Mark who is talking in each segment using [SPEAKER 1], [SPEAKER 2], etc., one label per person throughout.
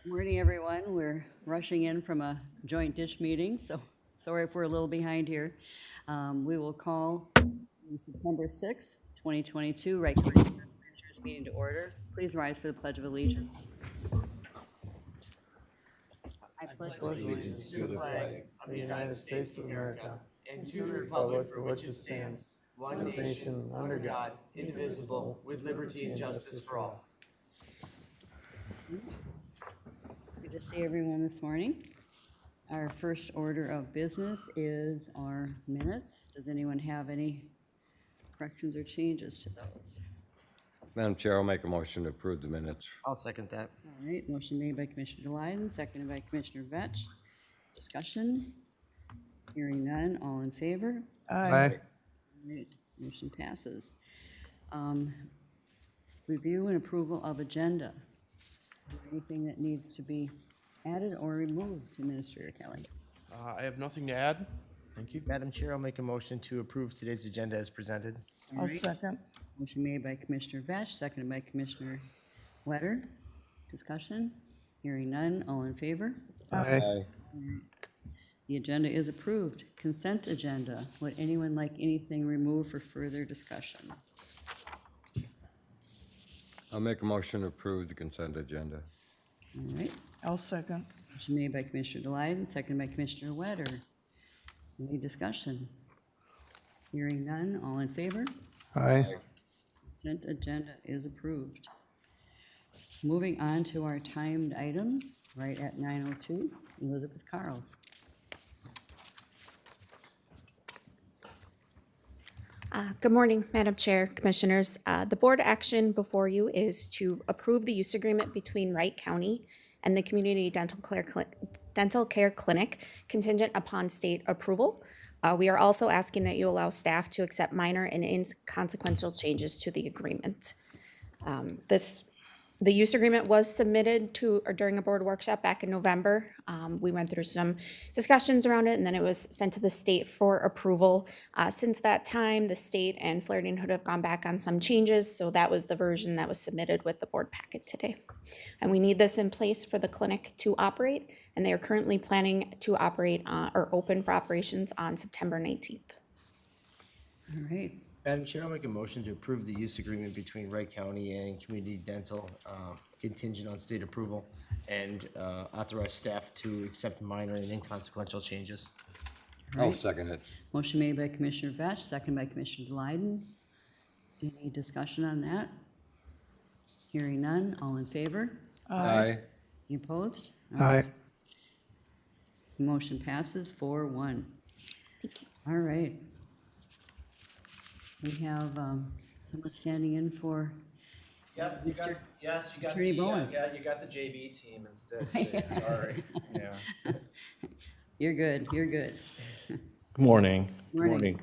[SPEAKER 1] Morning, everyone. We're rushing in from a joint dish meeting, so sorry if we're a little behind here. We will call the September 6th, 2022 Wright County Commissioners meeting to order. Please rise for the Pledge of Allegiance. I pledge
[SPEAKER 2] allegiance to the flag of the United States of America and to the republic for which it stands, one nation, under God, indivisible, with liberty and justice for all.
[SPEAKER 1] Good to see everyone this morning. Our first order of business is our minutes. Does anyone have any corrections or changes to those?
[SPEAKER 3] Madam Chair, I'll make a motion to approve the minutes.
[SPEAKER 2] I'll second that.
[SPEAKER 1] All right, motion made by Commissioner DeLiden, seconded by Commissioner Vetch. Discussion? Hearing none, all in favor?
[SPEAKER 2] Aye.
[SPEAKER 1] All right, motion passes. Review and approval of agenda. Is there anything that needs to be added or removed, Administrator Kelly?
[SPEAKER 4] I have nothing to add. Thank you.
[SPEAKER 2] Madam Chair, I'll make a motion to approve today's agenda as presented.
[SPEAKER 1] All right.
[SPEAKER 5] second.
[SPEAKER 1] Motion made by Commissioner Vetch, seconded by Commissioner Wetter. Discussion? Hearing none, all in favor?
[SPEAKER 3] Aye.
[SPEAKER 1] The agenda is approved. Consent agenda. Would anyone like anything removed for further discussion?
[SPEAKER 3] I'll make a motion to approve the consent agenda.
[SPEAKER 1] All right.
[SPEAKER 5] I'll second.
[SPEAKER 1] Motion made by Commissioner DeLiden, seconded by Commissioner Wetter. Any discussion? Hearing none, all in favor?
[SPEAKER 5] Aye.
[SPEAKER 1] Consent agenda is approved. Moving on to our timed items, right at 9:02, Elizabeth Carls.
[SPEAKER 6] Good morning, Madam Chair, Commissioners. The board action before you is to approve the use agreement between Wright County and the Community Dental Care Clinic contingent upon state approval. We are also asking that you allow staff to accept minor and inconsequential changes to the agreement. The use agreement was submitted during a board workshop back in November. We went through some discussions around it, and then it was sent to the state for approval. Since that time, the state and Flirting Hood have gone back on some changes, so that was the version that was submitted with the board packet today. And we need this in place for the clinic to operate, and they are currently planning to operate or open for operations on September 19th.
[SPEAKER 1] All right.
[SPEAKER 2] Madam Chair, I'll make a motion to approve the use agreement between Wright County and Community Dental contingent on state approval and authorize staff to accept minor and inconsequential changes.
[SPEAKER 3] I'll second it.
[SPEAKER 1] Motion made by Commissioner Vetch, seconded by Commissioner DeLiden. Any discussion on that? Hearing none, all in favor?
[SPEAKER 3] Aye.
[SPEAKER 1] Any opposed?
[SPEAKER 5] Aye.
[SPEAKER 1] Motion passes 4-1.
[SPEAKER 6] Thank you.
[SPEAKER 1] All right. We have someone standing in for
[SPEAKER 7] Yep,
[SPEAKER 1] Mr.
[SPEAKER 7] yes, you got
[SPEAKER 1] Attorney
[SPEAKER 7] the,
[SPEAKER 1] Bowen.
[SPEAKER 7] yeah, you got the JV team instead today, sorry. Yeah.
[SPEAKER 1] You're good, you're good.
[SPEAKER 4] Good morning.
[SPEAKER 1] Morning.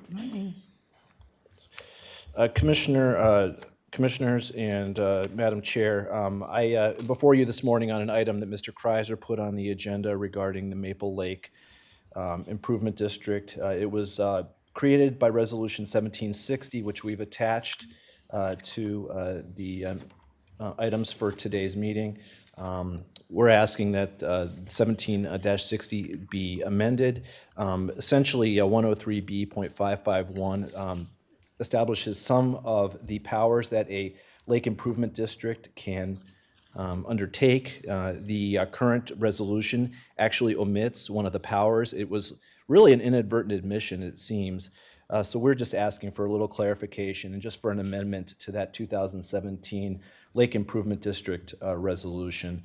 [SPEAKER 4] Commissioners and Madam Chair, I before you this morning on an item that Mr. Kreiser put on the agenda regarding the Maple Lake Improvement District. It was created by Resolution 1760, which we've attached to the items for today's meeting. We're asking that 17-60 be amended. Essentially, 103B.551 establishes some of the powers that a lake improvement district can undertake. The current resolution actually omits one of the powers. It was really an inadvertent admission, it seems. So we're just asking for a little clarification and just for an amendment to that 2017 Lake Improvement District resolution.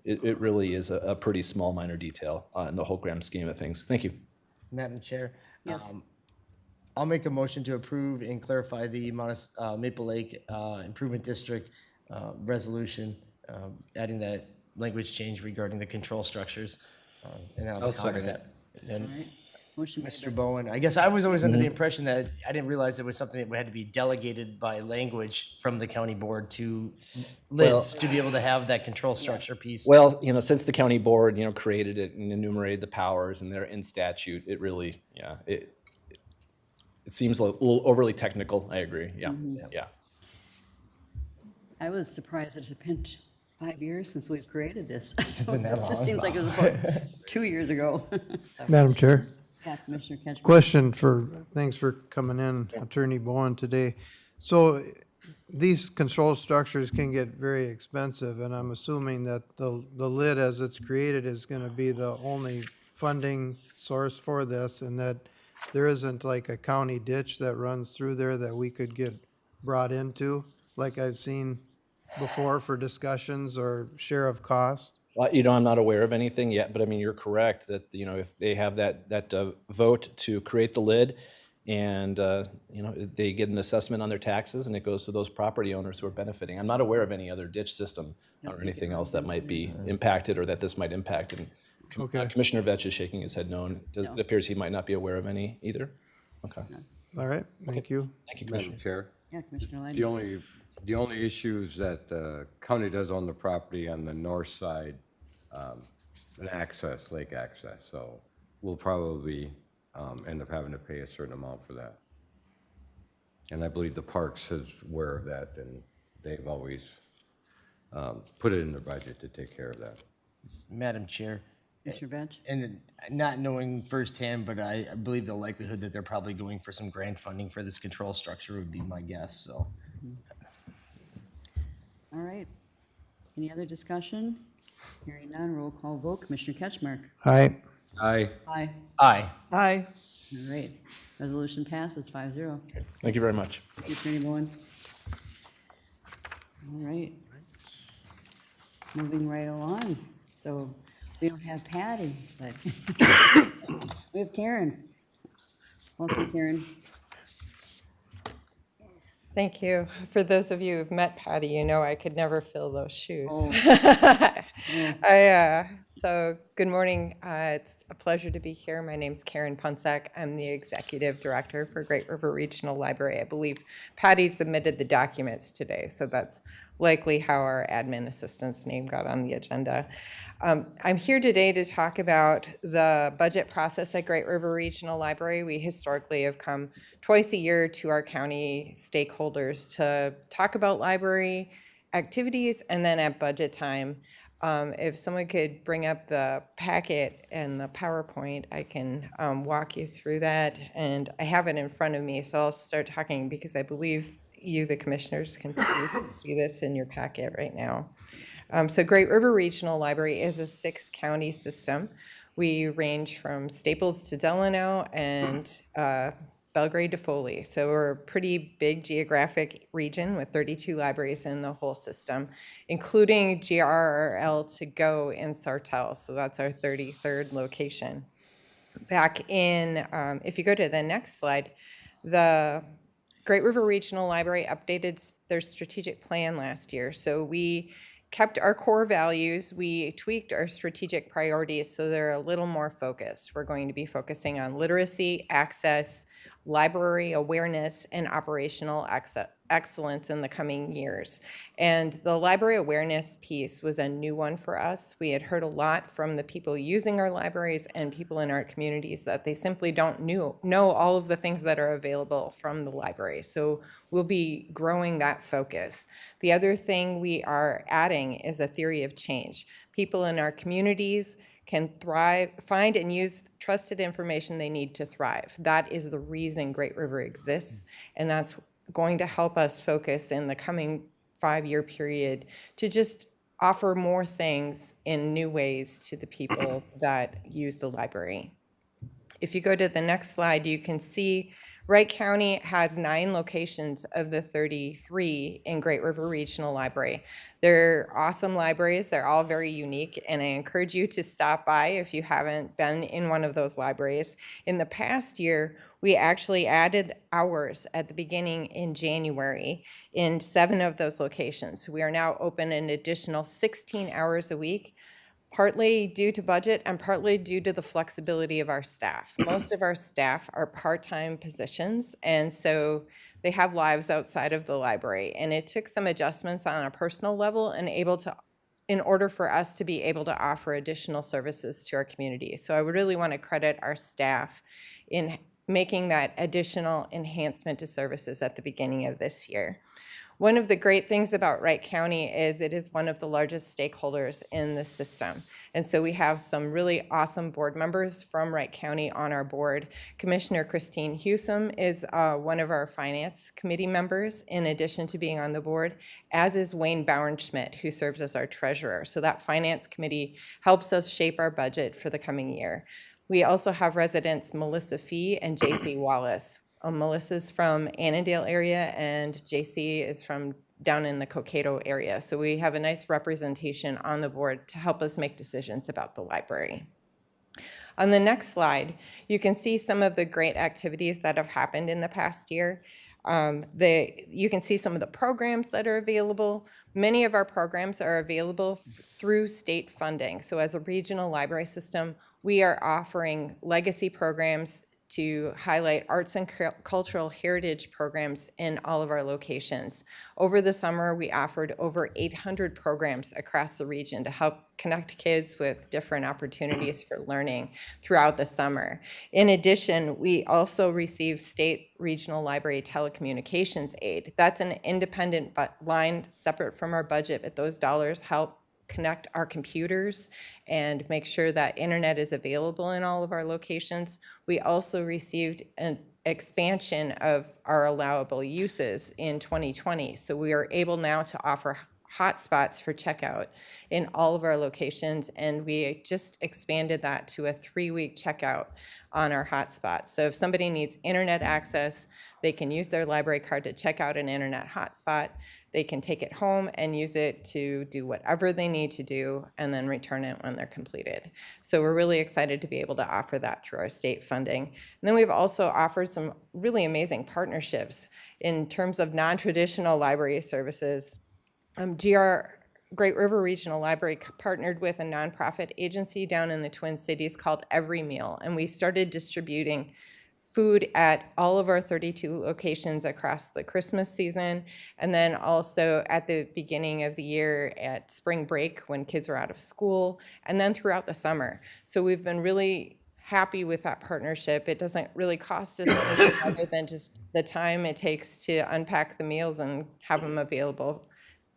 [SPEAKER 4] It really is a pretty small minor detail in the whole grand scheme of things. Thank you.
[SPEAKER 2] Madam Chair.
[SPEAKER 1] Yes.
[SPEAKER 2] I'll make a motion to approve and clarify the Maple Lake Improvement District resolution, adding that language change regarding the control structures. And I'll
[SPEAKER 3] second
[SPEAKER 2] comment
[SPEAKER 3] it.
[SPEAKER 2] that. And
[SPEAKER 1] All right. Motion made
[SPEAKER 2] Mr. Bowen, I guess I was always under the impression that I didn't realize it was something that had to be delegated by language from the county board to LIDS to be able to have that control structure piece.
[SPEAKER 4] Well, since the county board, created it and enumerated the powers and they're in statute, it really, it seems a little overly technical. I agree. Yeah, yeah.
[SPEAKER 1] I was surprised that it had been 5 years since we've created this.
[SPEAKER 2] been that long?
[SPEAKER 1] It seems like it was about 2 years ago. So,
[SPEAKER 5] Madam Chair,
[SPEAKER 1] yeah, Commissioner Ketchmark.
[SPEAKER 5] question for, thanks for coming in, Attorney Bowen today. So these control structures can get very expensive, and I'm assuming that the lid as it's created is gonna be the only funding source for this, and that there isn't like a county ditch that runs through there that we could get brought into, like I've seen before for discussions or share of cost?
[SPEAKER 4] I'm not aware of anything yet, but I mean, you're correct that, if they have that vote to create the lid and, they get an assessment on their taxes and it goes to those property owners who are benefiting. I'm not aware of any other ditch system or anything else that might be impacted or that this might impact. And
[SPEAKER 5] Okay.
[SPEAKER 4] Commissioner Vetch is shaking his head no, and it appears he might not be aware of any either. Okay.
[SPEAKER 5] All right, thank you.
[SPEAKER 4] Thank you, Commissioner.
[SPEAKER 3] Madam Chair,
[SPEAKER 1] Yeah, Commissioner Lyman.
[SPEAKER 3] the only issues that the county does on the property on the north side, an access, lake access, so we'll probably end up having to pay a certain amount for that. And I believe the parks is aware of that, and they've always put it in their budget to take care of that.
[SPEAKER 2] Madam Chair,
[SPEAKER 1] Commissioner Vetch.
[SPEAKER 2] and not knowing firsthand, but I believe the likelihood that they're probably going for some grant funding for this control structure would be my guess, so.
[SPEAKER 1] All right. Any other discussion? Hearing none, roll call vote. Commissioner Ketchmark.
[SPEAKER 5] Aye.
[SPEAKER 3] Aye.
[SPEAKER 1] Aye.
[SPEAKER 2] Aye.
[SPEAKER 8] Aye.
[SPEAKER 1] All right. Resolution passes 5-0.
[SPEAKER 4] Thank you very much.
[SPEAKER 1] Thank you, Attorney Bowen. All right. Moving right along. So we don't have Patty, but we have Karen. Welcome, Karen.
[SPEAKER 8] Thank you. For those of you who've met Patty, you know I could never fill those shoes.
[SPEAKER 1] Oh.
[SPEAKER 8] So good morning. It's a pleasure to be here. My name's Karen Punsack. I'm the Executive Director for Great River Regional Library. I believe Patty submitted the documents today, so that's likely how our admin assistant's name got on the agenda. I'm here today to talk about the budget process at Great River Regional Library. We historically have come twice a year to our county stakeholders to talk about library activities, and then at budget time, if someone could bring up the packet and the PowerPoint, I can walk you through that. And I have it in front of me, so I'll start talking because I believe you, the commissioners, can see this in your packet right now. So Great River Regional Library is a 6-county system. We range from Staples to Delano and Belgrade to Foley. So we're a pretty big geographic region with 32 libraries in the whole system, including GRRL to go in Sartell. So that's our 33rd location. Back in, if you go to the next slide, the Great River Regional Library updated their strategic plan last year. So we kept our core values. We tweaked our strategic priorities so they're a little more focused. We're going to be focusing on literacy, access, library awareness, and operational excellence in the coming years. And the library awareness piece was a new one for us. We had heard a lot from the people using our libraries and people in our communities that they simply don't know all of the things that are available from the library. So we'll be growing that focus. The other thing we are adding is a theory of change. People in our communities can thrive, find and use trusted information they need to thrive. That is the reason Great River exists, and that's going to help us focus in the coming 5-year period to just offer more things in new ways to the people that use the library. If you go to the next slide, you can see Wright County has 9 locations of the 33 in Great River Regional Library. They're awesome libraries. They're all very unique, and I encourage you to stop by if you haven't been in one of those libraries. In the past year, we actually added hours at the beginning in January in 7 of those locations. We are now open an additional 16 hours a week, partly due to budget and partly due to the flexibility of our staff. Most of our staff are part-time positions, and so they have lives outside of the library. And it took some adjustments on a personal level in order for us to be able to offer additional services to our community. So I would really want to credit our staff in making that additional enhancement to services at the beginning of this year. One of the great things about Wright County is it is one of the largest stakeholders in the system. And so we have some really awesome board members from Wright County on our board. Commissioner Christine Hewsome is one of our finance committee members, in addition to being on the board, as is Wayne Bauernschmidt, who serves as our treasurer. So that finance committee helps us shape our budget for the coming year. We also have residents Melissa Fee and JC Wallace. Melissa's from Annandale area and JC is from down in the Cokato area. So we have a nice representation on the board to help us make decisions about the library. On the next slide, you can see some of the great activities that have happened in the past year. You can see some of the programs that are available. Many of our programs are available through state funding. So as a regional library system, we are offering legacy programs to highlight arts and cultural heritage programs in all of our locations. Over the summer, we offered over 800 programs across the region to help connect kids with different opportunities for learning throughout the summer. In addition, we also received state regional library telecommunications aid. That's an independent line separate from our budget, but those dollars help connect our computers and make sure that internet is available in all of our locations. We also received an expansion of our allowable uses in 2020. So we are able now to offer hotspots for checkout in all of our locations, and we just expanded that to a 3-week checkout on our hotspots. So if somebody needs internet access, they can use their library card to check out an internet hotspot. They can take it home and use it to do whatever they need to do and then return it when they're completed. So we're really excited to be able to offer that through our state funding. And then we've also offered some really amazing partnerships in terms of non-traditional library services. Great River Regional Library partnered with a nonprofit agency down in the Twin Cities called Every Meal, and we started distributing food at all of our 32 locations across the Christmas season, and then also at the beginning of the year at spring break when kids are out of school, and then throughout the summer. So we've been really happy with that partnership. It doesn't really cost us anything other than just the time it takes to unpack the meals and have them available.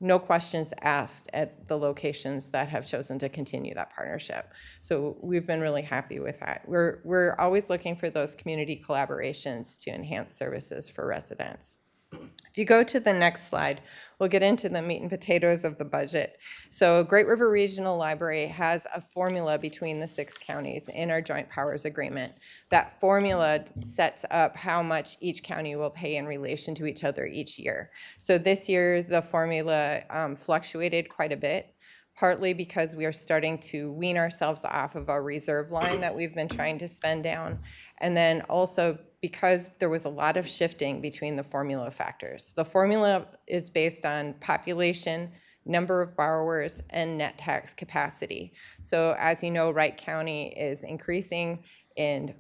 [SPEAKER 8] No questions asked at the locations that have chosen to continue that partnership. So we've been really happy with that. We're always looking for those community collaborations to enhance services for residents. If you go to the next slide, we'll get into the meat and potatoes of the budget. So Great River Regional Library has a formula between the 6 counties in our joint powers agreement. That formula sets up how much each county will pay in relation to each other each year. So this year, the formula fluctuated quite a bit, partly because we are starting to wean ourselves off of our reserve line that we've been trying to spend down, and then also because there was a lot of shifting between the formula factors. The formula is based on population, number of borrowers, and net tax capacity. So as you know, Wright County is increasing in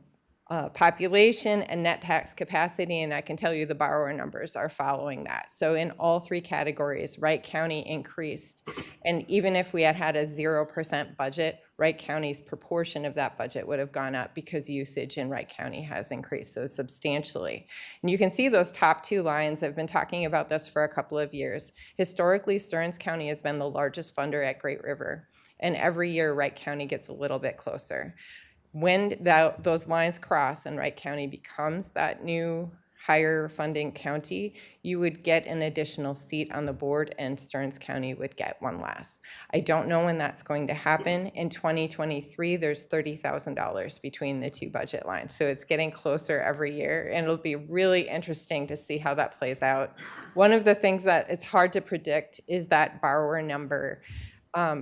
[SPEAKER 8] population and net tax capacity, and I can tell you the borrower numbers are following that. So in all 3 categories, Wright County increased, and even if we had had a 0% budget, Wright County's proportion of that budget would have gone up because usage in Wright County has increased so substantially. And you can see those top 2 lines. I've been talking about this for a couple of years. Historically, Stearns County has been the largest funder at Great River, and every year Wright County gets a little bit closer. When those lines cross and Wright County becomes that new higher funding county, you would get an additional seat on the board and Stearns County would get 1 less. I don't know when that's going to happen. In 2023, there's $30,000 between the 2 budget lines. So it's getting closer every year, and it'll be really interesting to see how that plays out. One of the things that it's hard to predict is that borrower number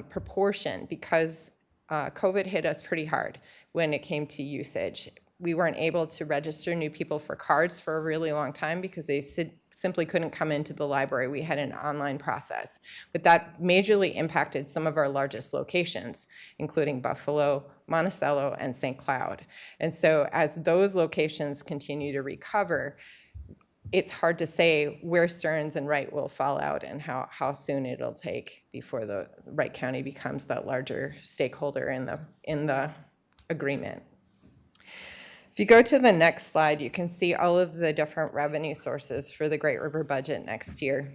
[SPEAKER 8] proportion, because COVID hit us pretty hard when it came to usage. We weren't able to register new people for cards for a really long time because they simply couldn't come into the library. We had an online process, but that majorly impacted some of our largest locations, including Buffalo, Monticello, and St. Cloud. And so as those locations continue to recover, it's hard to say where Stearns and Wright will fall out and how soon it'll take before the Wright County becomes that larger stakeholder in the agreement. If you go to the next slide, you can see all of the different revenue sources for the Great River budget next year.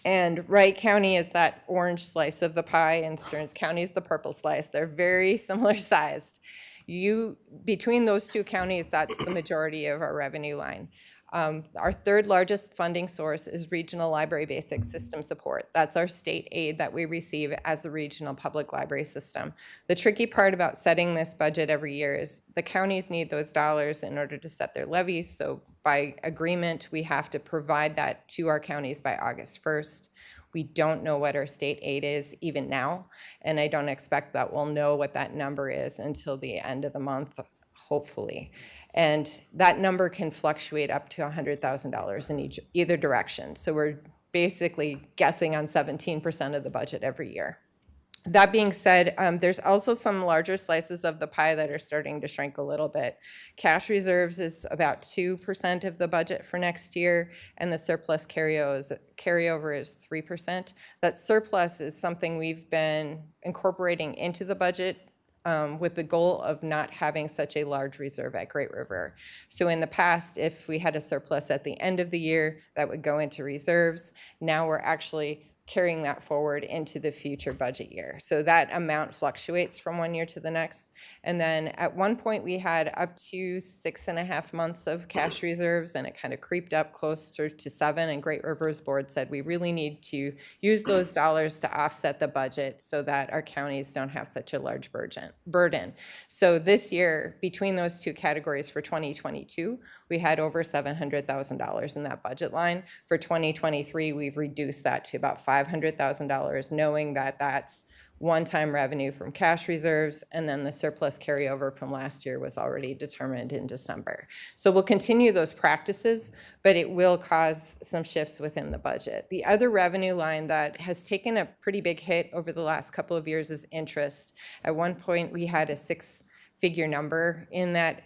[SPEAKER 8] And Wright County is that orange slice of the pie, and Stearns County is the purple slice. They're very similar sized. Between those two counties, that's the majority of our revenue line. Our third largest funding source is Regional Library Basic System Support. That's our state aid that we receive as a regional public library system. The tricky part about setting this budget every year is the counties need those dollars in order to set their levies. So by agreement, we have to provide that to our counties by August 1st. We don't know what our state aid is even now, and I don't expect that we'll know what that number is until the end of the month, hopefully. And that number can fluctuate up to $100,000 in either direction. So we're basically guessing on 17% of the budget every year. That being said, there's also some larger slices of the pie that are starting to shrink a little bit. Cash reserves is about 2% of the budget for next year, and the surplus carryover is 3%. That surplus is something we've been incorporating into the budget with the goal of not having such a large reserve at Great River. So in the past, if we had a surplus at the end of the year, that would go into reserves. Now we're actually carrying that forward into the future budget year. So that amount fluctuates from one year to the next. And then at one point we had up to 6.5 months of cash reserves, and it kind of creeped up closer to 7. And Great River's board said we really need to use those dollars to offset the budget so that our counties don't have such a large burden. So this year, between those two categories for 2022, we had over $700,000 in that budget line. For 2023, we've reduced that to about $500,000, knowing that that's one-time revenue from cash reserves, and then the surplus carryover from last year was already determined in December. So we'll continue those practices, but it will cause some shifts within the budget. The other revenue line that has taken a pretty big hit over the last couple of years is interest. At one point, we had a 6-figure number in that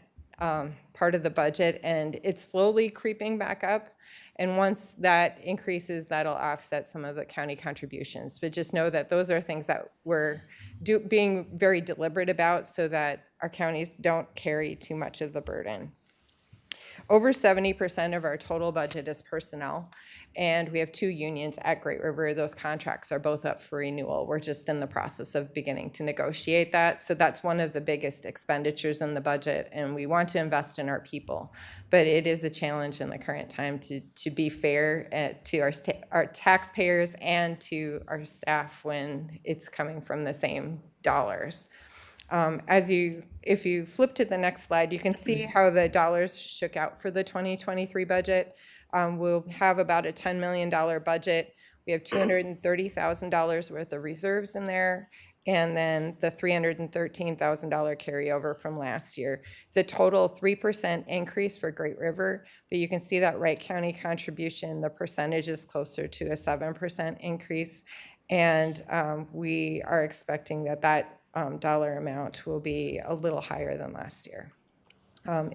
[SPEAKER 8] part of the budget, and it's slowly creeping back up. And once that increases, that'll offset some of the county contributions. But just know that those are things that we're being very deliberate about so that our counties don't carry too much of the burden. Over 70% of our total budget is personnel, and we have 2 unions at Great River. Those contracts are both up for renewal. We're just in the process of beginning to negotiate that. So that's one of the biggest expenditures in the budget, and we want to invest in our people. But it is a challenge in the current time to be fair to our taxpayers and to our staff when it's coming from the same dollars. If you flip to the next slide, you can see how the dollars shook out for the 2023 budget. We'll have about a $10 million budget. We have $230,000 worth of reserves in there, and then the $313,000 carryover from last year. It's a total 3% increase for Great River, but you can see that Wright County contribution, the percentage is closer to a 7% increase, and we are expecting that dollar amount will be a little higher than last year.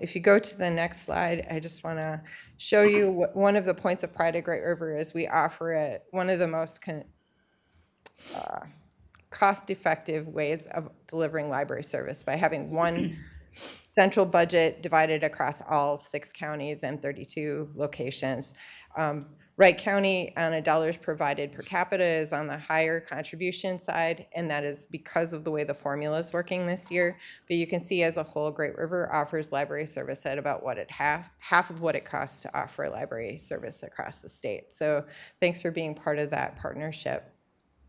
[SPEAKER 8] If you go to the next slide, I just want to show you what one of the points of pride at Great River is. We offer one of the most cost-effective ways of delivering library service by having one central budget divided across all 6 counties and 32 locations. Wright County, on a dollars provided per capita, is on the higher contribution side, and that is because of the way the formula is working this year. But you can see as a whole, Great River offers library service at about half of what it costs to offer library service across the state. So thanks for being part of that partnership.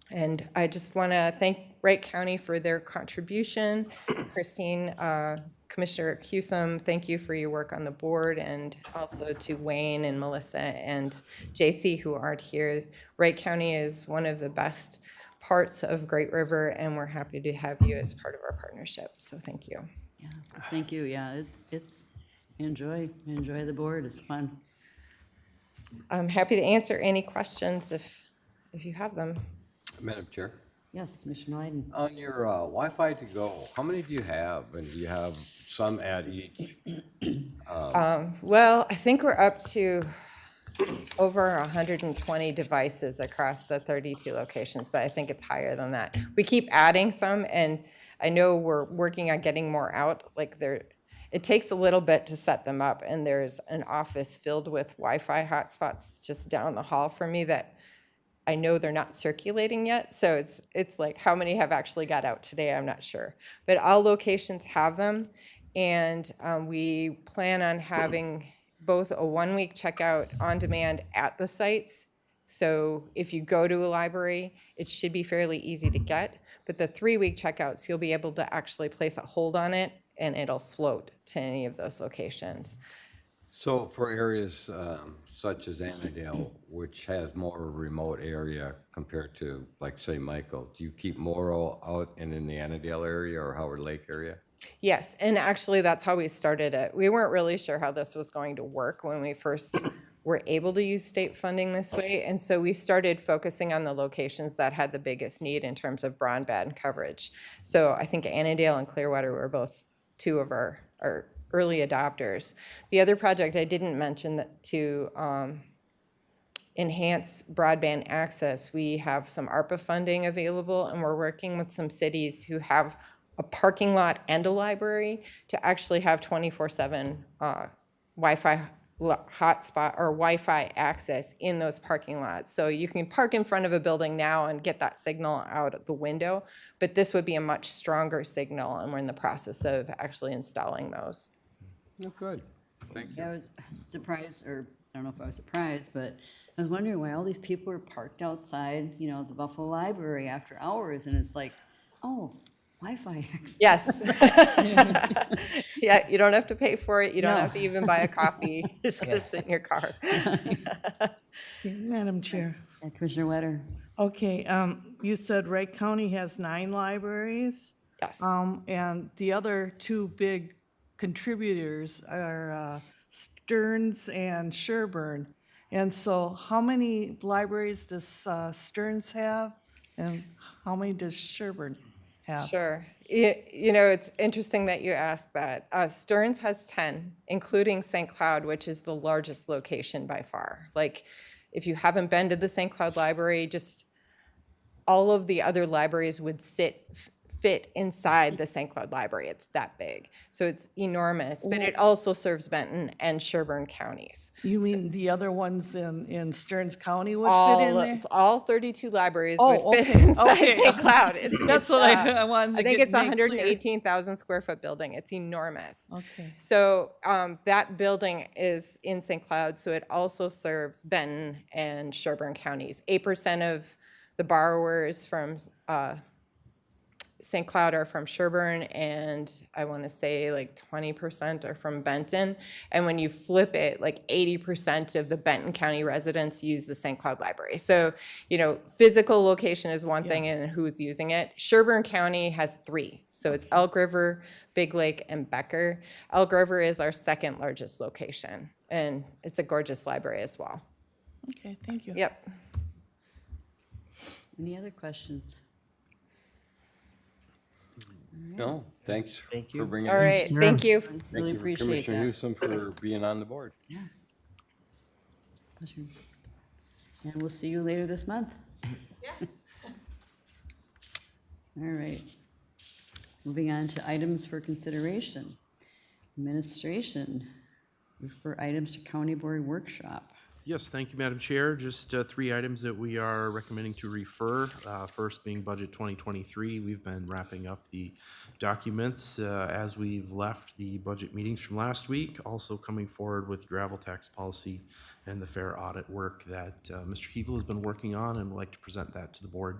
[SPEAKER 8] And I just want to thank Wright County for their contribution. Christine, Commissioner Hewsome, thank you for your work on the board, and also to Wayne and Melissa and JC who aren't here. Wright County is one of the best parts of Great River, and we're happy to have you as part of our partnership. So thank you.
[SPEAKER 1] Yeah, thank you. Yeah, it's enjoy the board. It's fun.
[SPEAKER 8] I'm happy to answer any questions if you have them.
[SPEAKER 3] Madam Chair,
[SPEAKER 1] Yes, Commissioner Wyden.
[SPEAKER 3] on your Wi-Fi to go, how many do you have? And do you have some at each?
[SPEAKER 8] Well, I think we're up to over 120 devices across the 32 locations, but I think it's higher than that. We keep adding some, and I know we're working on getting more out. It takes a little bit to set them up, and there's an office filled with Wi-Fi hotspots just down the hall from me that I know they're not circulating yet, so it's like how many have actually got out today, I'm not sure. But all locations have them, and we plan on having both a one-week checkout on demand at the sites. So if you go to a library, it should be fairly easy to get. But the 3-week checkouts, you'll be able to actually place a hold on it, and it'll float to any of those locations.
[SPEAKER 3] So for areas such as Annandale, which has more remote area compared to, like, say, Michael, do you keep more out and in the Annandale area or Howard Lake area?
[SPEAKER 8] Yes, and actually that's how we started it. We weren't really sure how this was going to work when we first were able to use state funding this way. And so we started focusing on the locations that had the biggest need in terms of broadband coverage. So I think Annandale and Clearwater were both two of our early adopters. The other project I didn't mention that to enhance broadband access, we have some ARPA funding available, and we're working with some cities who have a parking lot and a library to actually have 24/7 Wi-Fi hotspot or Wi-Fi access in those parking lots. So you can park in front of a building now and get that signal out the window, but this would be a much stronger signal, and we're in the process of actually installing those.
[SPEAKER 3] Oh, good. Thank you.
[SPEAKER 1] Yeah, I was surprised, or I don't know if I was surprised, but I was wondering why all these people were parked outside, you know, the Buffalo Library after hours, and it's like, oh, Wi-Fi access.
[SPEAKER 8] Yes. Yeah, you don't have to pay for it. You don't
[SPEAKER 1] No.
[SPEAKER 8] have to even buy a coffee. You're just gonna sit in your car.
[SPEAKER 9] Madam Chair.
[SPEAKER 1] Yeah, Commissioner Wetter.
[SPEAKER 9] Okay, you said Wright County has 9 libraries.
[SPEAKER 8] Yes.
[SPEAKER 9] And the other 2 big contributors are Stearns and Sherburne. And so how many libraries does Stearns have? And how many does Sherburne have?
[SPEAKER 8] Sure. You know, it's interesting that you asked that. Stearns has 10, including St. Cloud, which is the largest location by far. Like, if you haven't been to the St. Cloud Library, just all of the other libraries would fit inside the St. Cloud Library. It's that big. So it's enormous, but it also serves Benton and Sherburne counties.
[SPEAKER 9] You mean the other ones in Stearns County would fit in there?
[SPEAKER 8] All 32 libraries
[SPEAKER 9] Oh,
[SPEAKER 8] would fit
[SPEAKER 9] okay,
[SPEAKER 8] inside
[SPEAKER 9] okay.
[SPEAKER 8] St. Cloud.
[SPEAKER 9] That's what I wanted to
[SPEAKER 8] I think
[SPEAKER 9] get
[SPEAKER 8] it's a
[SPEAKER 9] make clear.
[SPEAKER 8] 118,000 square foot building. It's enormous.
[SPEAKER 9] Okay.
[SPEAKER 8] So that building is in St. Cloud, so it also serves Benton and Sherburne counties. 8% of the borrowers from St. Cloud are from Sherburne, and I want to say like 20% are from Benton. And when you flip it, like 80% of the Benton County residents use the St. Cloud Library. So, you know, physical location is one thing and who's using it. Sherburne County has 3. So it's Elk River, Big Lake, and Becker. Elk River is our 2nd largest location, and it's a gorgeous library as well.
[SPEAKER 9] Okay, thank you.
[SPEAKER 8] Yep.
[SPEAKER 1] Any other questions?
[SPEAKER 3] No, thanks
[SPEAKER 2] Thank you.
[SPEAKER 3] for bringing
[SPEAKER 8] All
[SPEAKER 3] it.
[SPEAKER 8] right, thank you.
[SPEAKER 1] Really
[SPEAKER 3] Thank you,
[SPEAKER 1] appreciate
[SPEAKER 3] Commissioner
[SPEAKER 1] that.
[SPEAKER 3] Newsom, for being on the board.
[SPEAKER 1] Yeah. Pleasure. And we'll see you later this month. All right. Moving on to items for consideration. Administration, refer items to county board workshop.
[SPEAKER 10] Yes, thank you, Madam Chair. Just 3 items that we are recommending to refer. First being Budget 2023. We've been wrapping up the documents as we've left the budget meetings from last week. Also coming forward with gravel tax policy and the fair audit work that Mr. Hevel has been working on, and would like to present that to the board.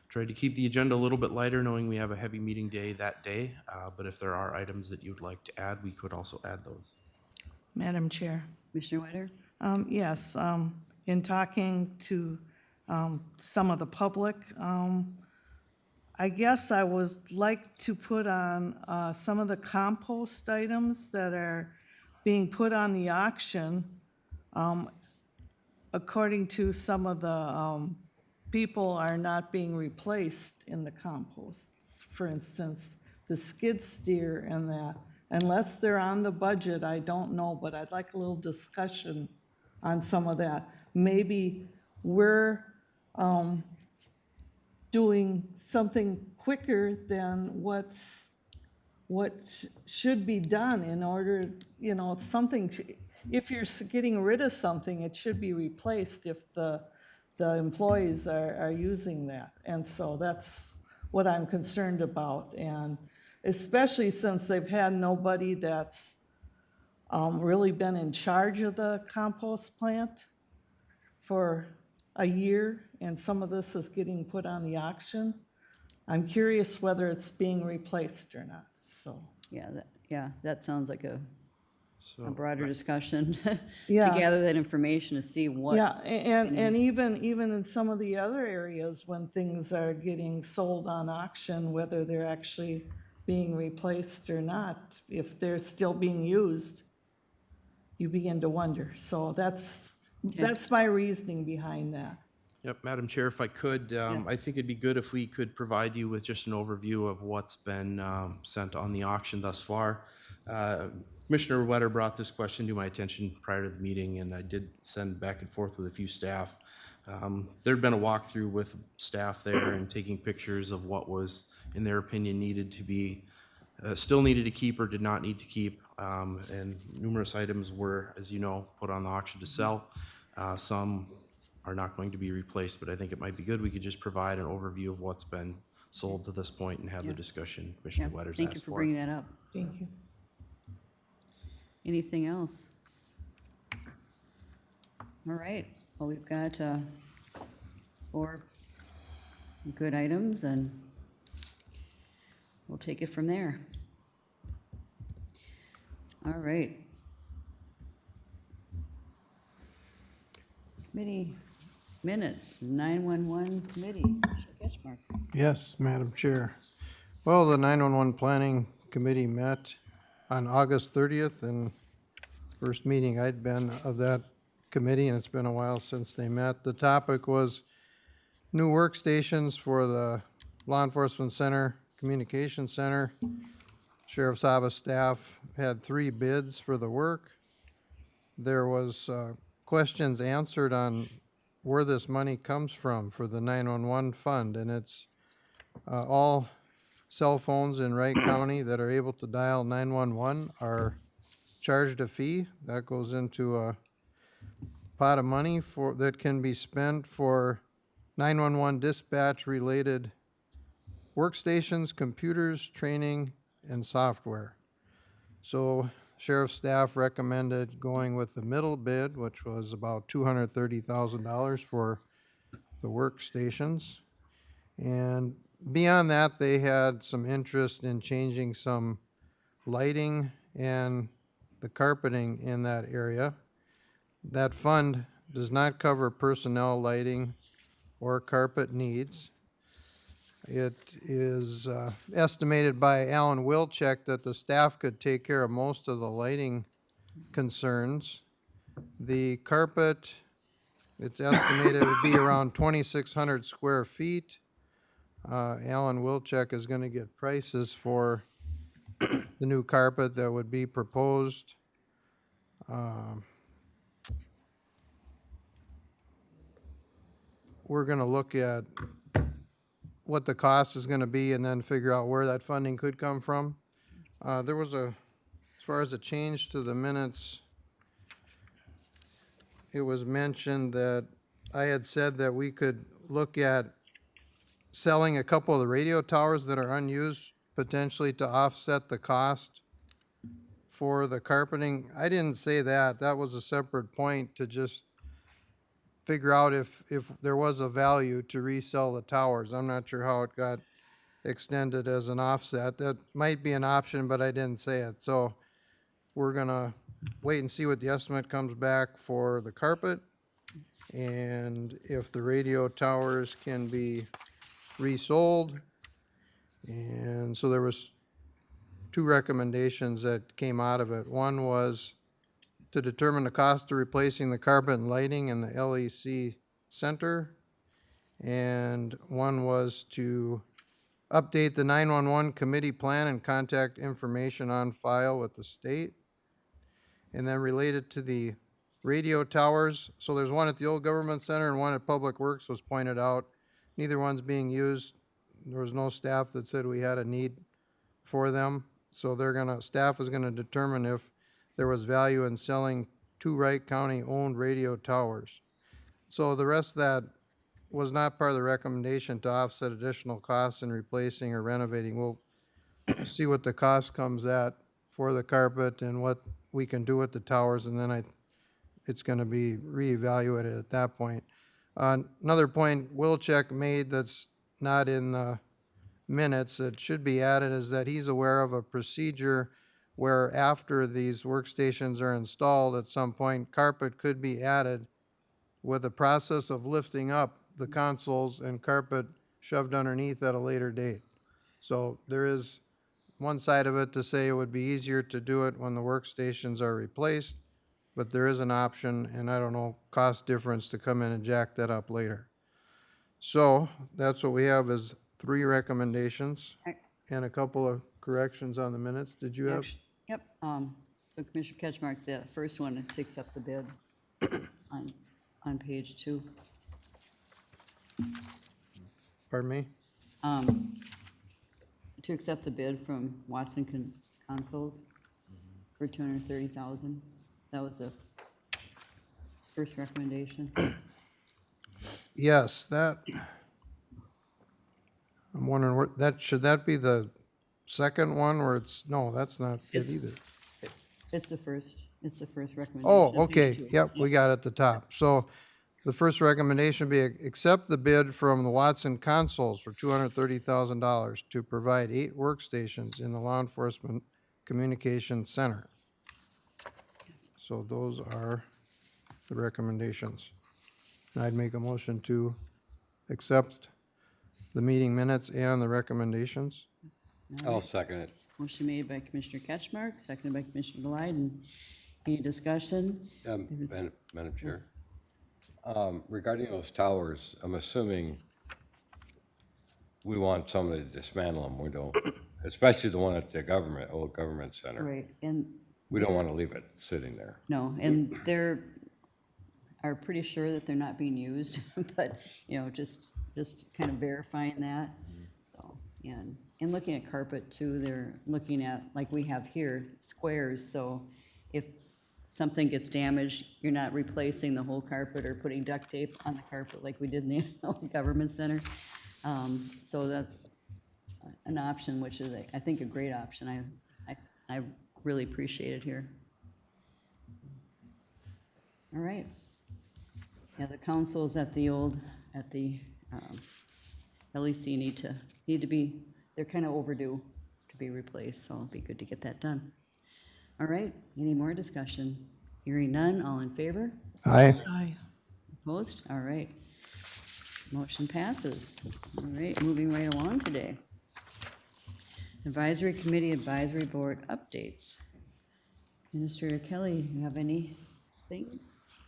[SPEAKER 10] Tried to keep the agenda a little bit lighter, knowing we have a heavy meeting day that day. But if there are items that you'd like to add, we could also add those.
[SPEAKER 9] Madam Chair.
[SPEAKER 1] Commissioner Wider?
[SPEAKER 9] Yes, in talking to some of the public, I guess I would like to put on some of the compost items that are being put on the auction. According to some of the people are not being replaced in the compost. For instance, the skid steer and that. Unless they're on the budget, I don't know, but I'd like a little discussion on some of that. Maybe we're doing something quicker than what should be done in order, you know, something, if you're getting rid of something, it should be replaced if the the employees are using that. And so that's what I'm concerned about. And especially since they've had nobody that's really been in charge of the compost plant for a year, and some of this is getting put on the auction. I'm curious whether it's being replaced or not, so.
[SPEAKER 1] Yeah, that sounds like a
[SPEAKER 10] So,
[SPEAKER 1] broader discussion to
[SPEAKER 9] Yeah.
[SPEAKER 1] gather that information to see what.
[SPEAKER 9] Yeah, and even in some of the other areas, when things are getting sold on auction, whether they're actually being replaced or not, if they're still being used, you begin to wonder. So that's my reasoning behind that.
[SPEAKER 10] yep, Madam Chair, if I could, I think it'd be good if we could provide you with just an overview of what's been sent on the auction thus far. Commissioner Wetter brought this question to my attention prior to the meeting, and I did send back and forth with a few staff. There'd been a walkthrough with staff there and taking pictures of what was, in their opinion, needed to be, still needed to keep or did not need to keep. And numerous items were, as you know, put on the auction to sell. Some are not going to be replaced, but I think it might be good we could just provide an overview of what's been sold to this point and have the discussion Commissioner
[SPEAKER 1] Yeah,
[SPEAKER 10] Wetter's
[SPEAKER 1] thank you
[SPEAKER 10] asked
[SPEAKER 1] for
[SPEAKER 10] for.
[SPEAKER 1] bringing that up.
[SPEAKER 9] Thank you.
[SPEAKER 1] Anything else? All right, well, we've got 4 good items, and we'll take it from there. All right. Committee minutes, 911 committee. Mr. Ketchmark.
[SPEAKER 5] Yes, Madam Chair. Well, the 911 Planning Committee met on August 30th, and first meeting I'd been of that committee, and it's been a while since they met. The topic was new workstations for the Law Enforcement Center, Communication Center. Sheriff's Office staff had 3 bids for the work. There was questions answered on where this money comes from for the 911 fund, and it's all cell phones in Wright County that are able to dial 911 are charged a fee. That goes into a pot of money that can be spent for 911 dispatch-related workstations, computers, training, and software. So sheriff's staff recommended going with the middle bid, which was about $230,000 for the workstations. And beyond that, they had some interest in changing some lighting and the carpeting in that area. That fund does not cover personnel lighting or carpet needs. It is estimated by Alan Wilczek that the staff could take care of most of the lighting concerns. The carpet, it's estimated to be around 2,600 square feet. Alan Wilczek is gonna get prices for the new carpet that would be proposed. We're gonna look at what the cost is gonna be and then figure out where that funding could come from. There was as far as a change to the minutes, it was mentioned that I had said that we could look at selling a couple of the radio towers that are unused, potentially to offset the cost for the carpeting. I didn't say that. That was a separate point to just figure out if there was a value to resell the towers. I'm not sure how it got extended as an offset. That might be an option, but I didn't say it. So we're gonna wait and see what the estimate comes back for the carpet, and if the radio towers can be resold. And so there was 2 recommendations that came out of it. One was to determine the cost of replacing the carpet and lighting in the LEC center. And one was to update the 911 committee plan and contact information on file with the state. And then related to the radio towers, so there's one at the old government center and one at Public Works was pointed out. Neither one's being used. There was no staff that said we had a need for them. So staff is gonna determine if there was value in selling 2 Wright County-owned radio towers. So the rest of that was not part of the recommendation to offset additional costs in replacing or renovating. We'll see what the cost comes at for the carpet and what we can do with the towers, and then it's gonna be reevaluated at that point. Another point Wilczek made that's not in the minutes, that should be added, is that he's aware of a procedure where after these workstations are installed, at some point, carpet could be added with a process of lifting up the consoles and carpet shoved underneath at a later date. So there is one side of it to say it would be easier to do it when the workstations are replaced, but there is an option, and I don't know, cost difference to come in and jack that up later. So that's what we have, is 3 recommendations and a couple of corrections on the minutes. Did you have?
[SPEAKER 1] Yep, so Commissioner Ketchmark, the first one to accept the bid on page 2.
[SPEAKER 5] Pardon me?
[SPEAKER 1] To accept the bid from Watson Consols for $230,000. That was the first recommendation.
[SPEAKER 5] Yes, that, I'm wondering, should that be the second one where it's, no, that's not it
[SPEAKER 1] It's-
[SPEAKER 5] either.
[SPEAKER 1] It's the first recommendation.
[SPEAKER 5] Oh,
[SPEAKER 1] on page
[SPEAKER 5] okay,
[SPEAKER 1] 2.
[SPEAKER 5] yep, we got it at the top. So the first recommendation be accept the bid from the Watson Consols for $230,000 to provide 8 workstations in the Law Enforcement Communications Center. So those are the recommendations. And I'd make a motion to accept the meeting minutes and the recommendations.
[SPEAKER 3] I'll second it.
[SPEAKER 1] Motion made by Commissioner Ketchmark, seconded by Commissioner Glide, and any discussion?
[SPEAKER 3] Madam Chair. Regarding those towers, I'm assuming we want somebody to dismantle them. We don't, especially the one at the old government center.
[SPEAKER 1] Right, and,
[SPEAKER 3] We don't want to leave it sitting there.
[SPEAKER 1] no, and are pretty sure that they're not being used, but, just kind of verifying that. So, and looking at carpet too, they're looking at, like we have here, squares, so if something gets damaged, you're not replacing the whole carpet or putting duct tape on the carpet like we did in the old government center. So that's an option, which is, I think, a great option. I really appreciate it here. All right. Yeah, the councils at the LEC need to be, they're kind of overdue to be replaced, so it'll be good to get that done. All right, any more discussion? Hearing none, all in favor?
[SPEAKER 5] Aye.
[SPEAKER 9] Aye.
[SPEAKER 1] Opposed? All right. Motion passes. All right, moving right along today. Advisory Committee, Advisory Board updates. Administrator Kelly, you have anything?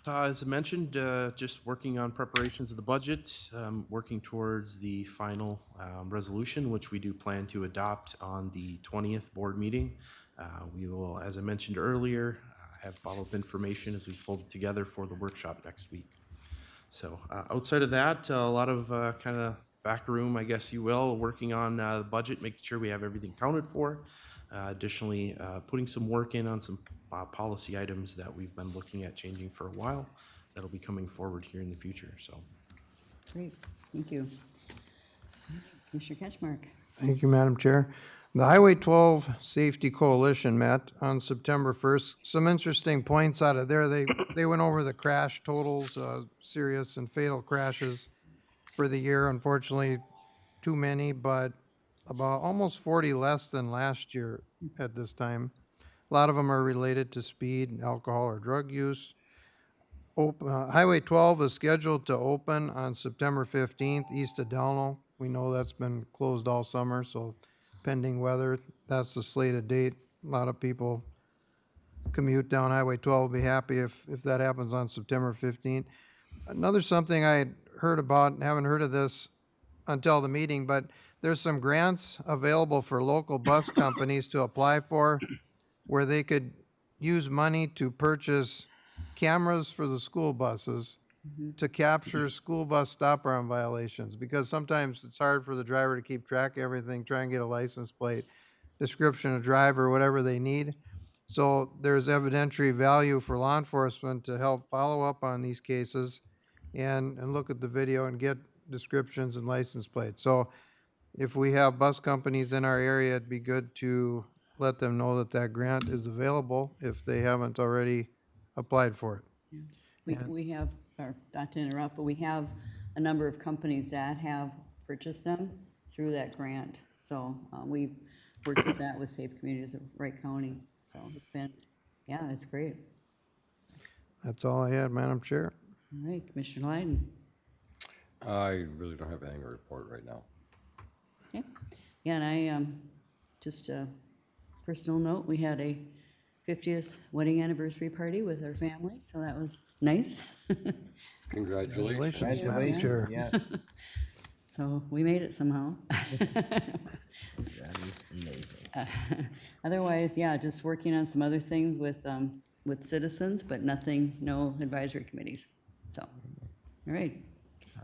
[SPEAKER 10] As I mentioned, just working on preparations of the budget, working towards the final resolution, which we do plan to adopt on the 20th board meeting. We will, as I mentioned earlier, have follow-up information as we fold it together for the workshop next week. So outside of that, a lot of kind of back room, I guess you will, working on the budget, making sure we have everything counted for. Additionally, putting some work in on some policy items that we've been looking at changing for a while that'll be coming forward here in the future. So,
[SPEAKER 1] Great, thank you. Commissioner Ketchmark.
[SPEAKER 5] Thank you, Madam Chair. The Highway 12 Safety Coalition met on September 1st. Some interesting points out of there. They went over the crash totals, serious and fatal crashes for the year. Unfortunately, too many, but about almost 40 less than last year at this time. A lot of them are related to speed, alcohol, or drug use. Highway 12 is scheduled to open on September 15th east of Delno. We know that's been closed all summer, so pending weather, that's the slated date. A lot of people commute down Highway 12 will be happy if that happens on September 15th. Another something I heard about, and haven't heard of this until the meeting, but there's some grants available for local bus companies to apply for where they could use money to purchase cameras for the school buses to capture school bus stop arm violations, because sometimes it's hard for the driver to keep track of everything, try and get a license plate, description of driver, whatever they need. So there's evidentiary value for law enforcement to help follow up on these cases and look at the video and get descriptions and license plates. So if we have bus companies in our area, it'd be good to let them know that that grant is available if they haven't already applied for it.
[SPEAKER 1] We have, or not to interrupt, but we have a number of companies that have purchased them through that grant. So we worked with that with Safe Communities of Wright County. So it's been, yeah, it's great.
[SPEAKER 5] That's all I had, Madam Chair.
[SPEAKER 1] All right, Commissioner Lyden.
[SPEAKER 3] I really don't have anything to report right now.
[SPEAKER 1] Okay. Yeah, and I, just a personal note, we had a 50th wedding anniversary party with our family, so that was nice.
[SPEAKER 3] Congratulations.
[SPEAKER 5] Madam Chair.
[SPEAKER 2] Yes,
[SPEAKER 1] So we made it somehow.
[SPEAKER 2] that is amazing.
[SPEAKER 1] Otherwise, yeah, just working on some other things with citizens, but nothing, no advisory committees. So, all right.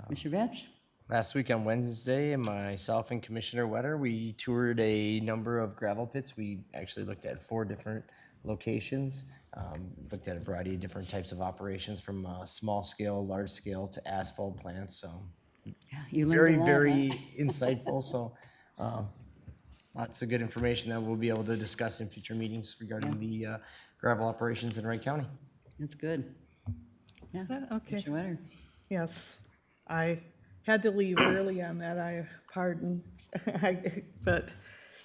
[SPEAKER 1] Commissioner Vetch?
[SPEAKER 2] Last week on Wednesday, myself and Commissioner Wetter, we toured a number of gravel pits. We actually looked at 4 different locations, looked at a variety of different types of operations from small scale, large scale to asphalt plants. So
[SPEAKER 1] You
[SPEAKER 2] very,
[SPEAKER 1] learned a lot,
[SPEAKER 2] very
[SPEAKER 1] huh?
[SPEAKER 2] insightful. So lots of good information that we'll be able to discuss in future meetings regarding the gravel operations in Wright County.
[SPEAKER 1] That's good. Yeah.
[SPEAKER 9] that okay?
[SPEAKER 1] Commissioner Wetter?
[SPEAKER 9] Yes, I had to leave early on that, I pardon. But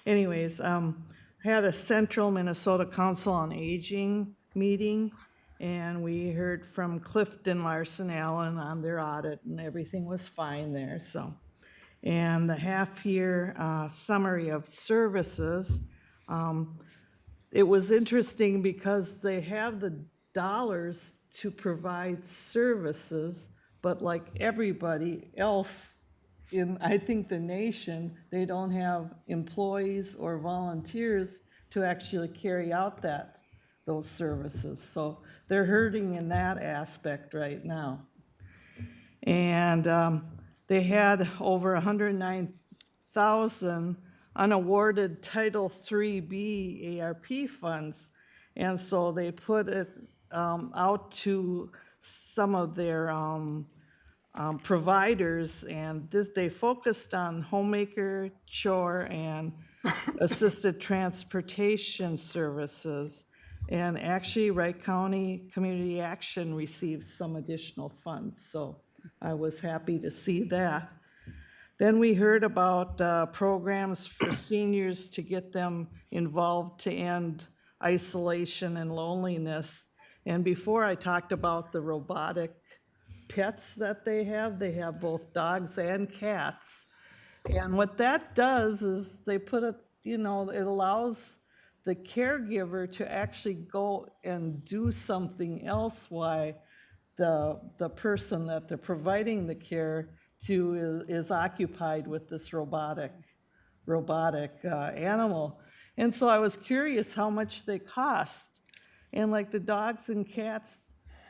[SPEAKER 9] anyways, I had a Central Minnesota Council on Aging meeting, and we heard from Clifton Larson Allen on their audit, and everything was fine there, so. And the half-year summary of services, it was interesting because they have the dollars to provide services, but like everybody else in, I think, the nation, they don't have employees or volunteers to actually carry out those services. So they're hurting in that aspect right now. And they had over 109,000 unawarded Title IIIB ARP funds. And so they put it out to some of their providers, and they focused on homemaker, chore, and assisted transportation services. And actually, Wright County Community Action received some additional funds, so I was happy to see that. Then we heard about programs for seniors to get them involved to end isolation and loneliness. And before I talked about the robotic pets that they have both dogs and cats. And what that does is they put it, it allows the caregiver to actually go and do something else while the person that they're providing the care to is occupied with this robotic animal. And so I was curious how much they cost. And like the dogs and cats,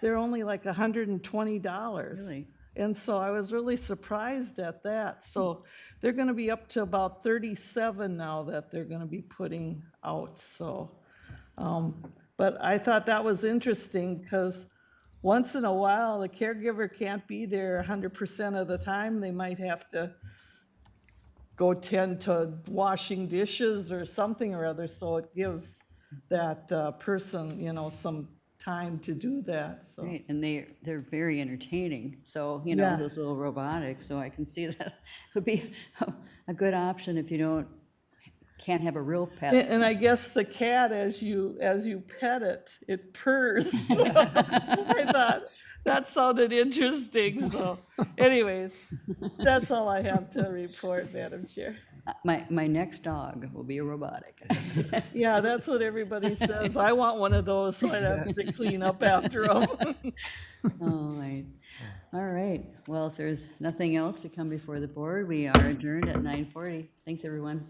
[SPEAKER 9] they're only like $120.
[SPEAKER 1] Really?
[SPEAKER 9] And so I was really surprised at that. So they're gonna be up to about 37 now that they're gonna be putting out, so. But I thought that was interesting, because once in a while, the caregiver can't be there 100% of the time. They might have to go tend to washing dishes or something or other, so it gives that person, some time to do that, so.
[SPEAKER 1] Right, and they're very entertaining, so,
[SPEAKER 9] Yeah.
[SPEAKER 1] those little robotics, so I can see that would be a good option if you can't have a real pet.
[SPEAKER 9] And I guess the cat, as you pet it, it purrs. I thought that sounded interesting, so anyways, that's all I have to report, Madam Chair.
[SPEAKER 1] My next dog will be a robotic.
[SPEAKER 9] Yeah, that's what everybody says. I want one of those so I don't have to clean up after them.
[SPEAKER 1] All right, well, if there's nothing else to come before the board, we are adjourned at 9:40. Thanks, everyone.